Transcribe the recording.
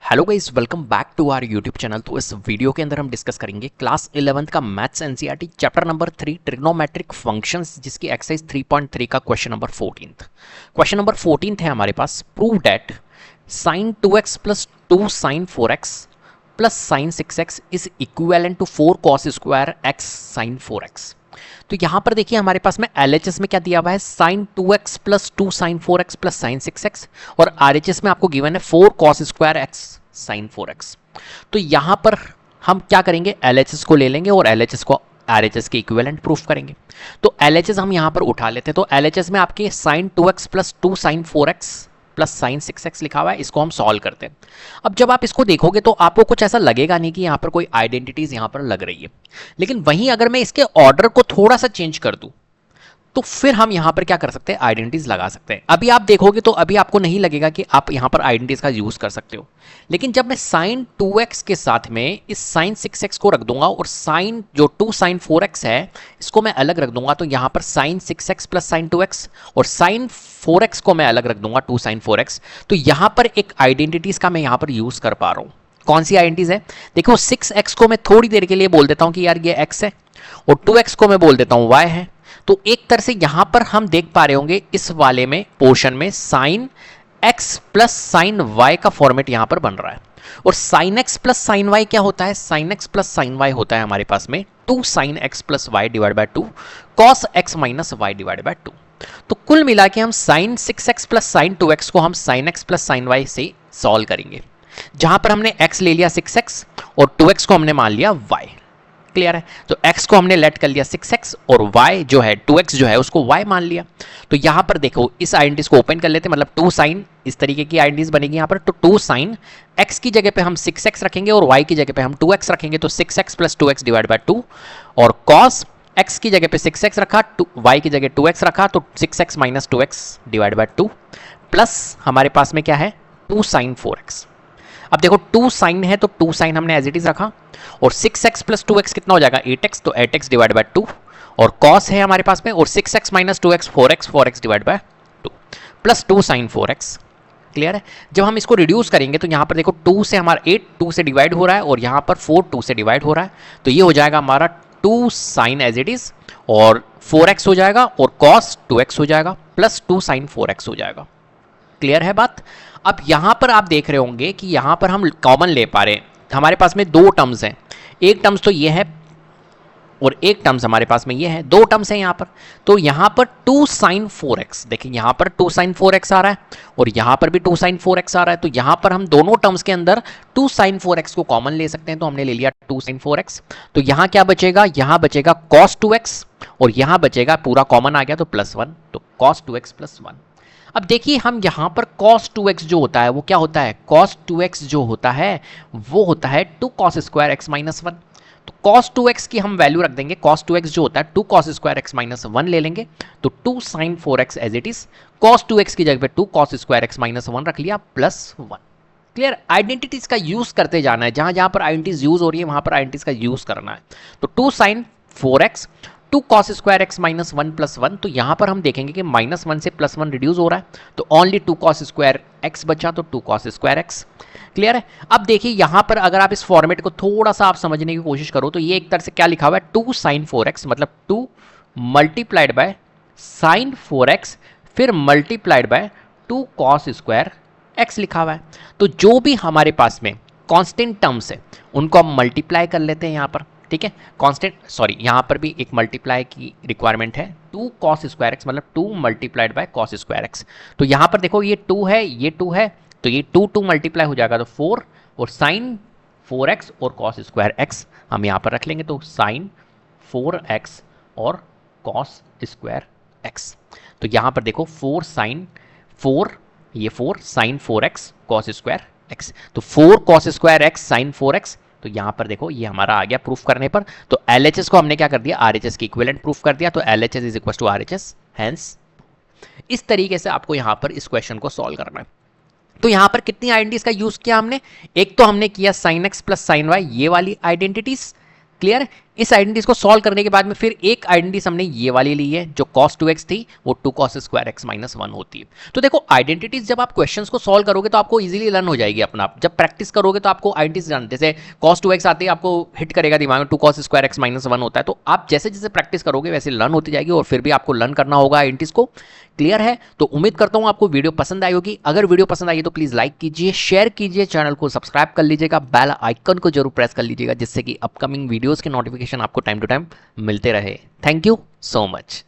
Hello guys, welcome back to our YouTube channel. तो इस video के अंदर हम डिस्कस करेंगे क्लास 11th का maths NCERT chapter number 3 trigonometric functions, जिसकी एक्सरसाइज 3.3 का question number 14th। Question number 14th है हमारे पास, prove that sin 2x plus 2 sin 4x plus sin 6x is equivalent to 4 cos square x sin 4x। तो यहां पर देखिए हमारे पास में LHS में क्या दिया हुआ है, sin 2x plus 2 sin 4x plus sin 6x, और RHS में आपको गिवन है 4 cos square x sin 4x। तो यहां पर हम क्या करेंगे, LHS को ले लेंगे और LHS को RHS के इक्विवेलेंट प्रूफ करेंगे। तो LHS हम यहां पर उठा लेते हैं। तो LHS में आपके sin 2x plus 2 sin 4x plus sin 6x लिखा हुआ है, इसको हम सॉल्व करते हैं। अब जब आप इसको देखोगे तो आपको कुछ ऐसा लगेगा नहीं कि यहाँ पर कोई आइडेंटिटीज यहाँ पर लग रही है, लेकिन वहीं अगर मैं इसके ऑर्डर को थोड़ा सा चेंज कर दूं तो फिर हम यहां पर क्या कर सकते हैं, आइडेंटिटीज लगा सकते हैं। अभी आप देखोगे तो अभी आपको नहीं लगेगा कि आप यहां पर आइडेंटिटीज का यूज कर सकते हो, लेकिन जब मैं sin 2x के साथ में इस sin 6x को रख दूंगा और sin जो 2 sin 4x है इसको मैं अलग रख दूंगा, तो यहां पर sin 6x plus sin 2x और sin 4x को मैं अलग रख दूंगा 2 sin 4x। तो यहां पर एक आइडेंटिटीज का मैं यहां पर यूज कर पा रहा हूं। कौन सी आइडेंटिटीज है, देखो 6x को मैं थोड़ी देर के लिए बोल देता हूं कि यार ये x है, और 2x को मैं बोल देता हूं y है। तो एक तरह से यहां पर हम देख पा रहे होंगे इस वाले में पोर्शन में sin x plus sin y का फॉर्मेट यहां पर बन रहा है। और sin x plus sin y क्या होता है, sin x plus sin y होता है हमारे पास में 2 sin x plus y divide by 2 cos x minus y divide by 2। तो कुल मिला के हम sin 6x plus sin 2x को हम sin x plus sin y से सॉल्व करेंगे, जहां पर हमने x ले लिया 6x और 2x को हमने मान लिया y। क्लियर है, तो x को हमने लेट कर लिया 6x और y जो है 2x जो है उसको y मान लिया। तो यहां पर देखो इस आइडेंटिटीज को ओपन कर लेते हैं, मतलब 2 sin इस तरीके की आइडेंटिटीज बनेगी यहां पर। तो 2 sin x की जगह पे हम 6x रखेंगे और y की जगह पे हम 2x रखेंगे, तो 6x plus 2x divide by 2, और cos x की जगह पे 6x रखा, y की जगह 2x रखा, तो 6x minus 2x divide by 2 plus हमारे पास में क्या है 2 sin 4x। अब देखो 2 sin है तो 2 sin हमने एज इट इज रखा, और 6x प्लस 2x कितना हो जाएगा 8x, तो 8x डिवाइड बाय 2, और cos है हमारे पास में, और 6x minus 2x 4x divide by 2 plus 2 sin 4x। Clear है, जब हम इसको रिड्यूस करेंगे तो यहां पर देखो 2 से हमारा 8 2 से डिवाइड हो रहा है, और यहां पर 4 2 से डिवाइड हो रहा है, तो ये हो जाएगा हमारा 2 sin एज इट इज, और 4x हो जाएगा, और cos 2x हो जाएगा, प्लस 2 sin 4x हो जाएगा। क्लियर है बात। अब यहां पर आप देख रहे होंगे कि यहां पर हम कॉमन ले पा रहे हैं, हमारे पास में दो टर्म्स हैं, एक टर्म्स तो ये है और एक टर्म्स हमारे पास में ये है, दो टर्म्स हैं यहां पर। तो यहां पर 2 sin 4x, देखिए यहां पर 2 sin 4x आ रहा है और यहां पर भी 2 sin 4x आ रहा है, तो यहां पर हम दोनों टर्म्स के अंदर 2 sin 4x को कॉमन ले सकते हैं, तो हमने ले लिया 2 sin 4x। तो यहां क्या बचेगा, यहां बचेगा cos 2x और यहां बचेगा पूरा कॉमन आ गया तो +1, तो cos 2x + 1। अब देखिए हम यहां पर cos 2x जो होता है वो क्या होता है, cos 2x जो होता है वो होता है 2 cos स्क्वायर x माइनस 1। तो cos 2x की हम वैल्यू रख देंगे, cos 2x जो होता है 2 cos स्क्वायर x माइनस 1 ले लेंगे, तो 2 sin 4x as it is, cos 2x की जगह पे 2 cos स्क्वायर x माइनस 1 रख लिया +1। क्लियर, आइडेंटिटीज का यूज करते जाना है, जहां जहां पर आइडेंटिटीज यूज हो रही है वहां पर आइडेंटिटीज का यूज करना है। तो 2 sin 4x 2 cos square x minus 1 + 1, तो यहां पर हम देखेंगे कि -1 से +1 रिड्यूस हो रहा है, तो ओनली 2 cos स्क्वायर x बचा, तो 2 cos स्क्वायर x। क्लियर है। अब देखिए यहां पर अगर आप इस फॉर्मेट को थोड़ा सा आप समझने की कोशिश करो तो ये एक तरह से क्या लिखा हुआ है 2 sin 4x, मतलब 2 मल्टीप्लाइड बाय sin 4x फिर multiplied by 2 cos square x लिखा हुआ है। तो जो भी हमारे पास में कांस्टेंट टर्म्स है उनको हम मल्टीप्लाई कर लेते हैं यहां पर, ठीक है। कांस्टेंट सॉरी यहां पर भी एक मल्टीप्लाई की रिक्वायरमेंट है, 2 cos स्क्वायर x मतलब 2 multiplied by cos square x। तो यहां पर देखो ये 2 है ये 2 है, तो ये 2 मल्टीप्लाई हो जाएगा तो 4, और sin 4x और cos स्क्वायर x हम यहां पर रख लेंगे, तो sin 4x और cos स्क्वायर x। तो यहां पर देखो 4 sin 4 ये 4 sin 4x cos square x, तो 4 cos square x sin 4x। तो यहां पर देखो ये हमारा आ गया प्रूफ करने पर, तो LHS को हमने क्या कर दिया RHS की इक्विवेलेंट प्रूफ कर दिया, तो LHS is equal to RHS, hence इस तरीके से आपको यहां पर इस क्वेश्चन को सॉल्व करना है। तो यहां पर कितनी आइडेंटिटीज का यूज किया हमने, एक तो हमने किया sin x plus sin y ये वाली आइडेंटिटीज, क्लियर। इस आइडेंटिटीज को सॉल्व करने के बाद में फिर एक आइडेंटिटी हमने ये वाली ली है जो cos 2x थी, वो 2 cos स्क्वायर x माइनस 1 होती है। तो देखो आइडेंटिटीज जब आप क्वेश्चंस को सॉल्व करोगे तो आपको इजीली लर्न हो जाएगी अपना आप। जब प्रैक्टिस करोगे तो आपको आइडेंटिटीज जानते, जैसे cos 2x आते ही आपको हिट करेगा दिमाग में 2 cos स्क्वायर x माइनस 1 होता है। तो आप जैसे जैसे प्रैक्टिस करोगे वैसे लर्न होती जाएगी और फिर भी आपको लर्न करना होगा आइडेंटिटीज को। क्लियर है? तो उम्मीद करता हूं आपको वीडियो पसंद आई होगी। अगर वीडियो पसंद आई तो प्लीज लाइक कीजिए, शेयर कीजिए, चैनल को सब्सक्राइब कर लीजिएगा, बेल आइकन को जरूर प्रेस कर लीजिएगा जिससे कि अपकमिंग वीडियोस के नोटिफिकेशन आपको टाइम टू टाइम मिलते रहे। Thank you so much.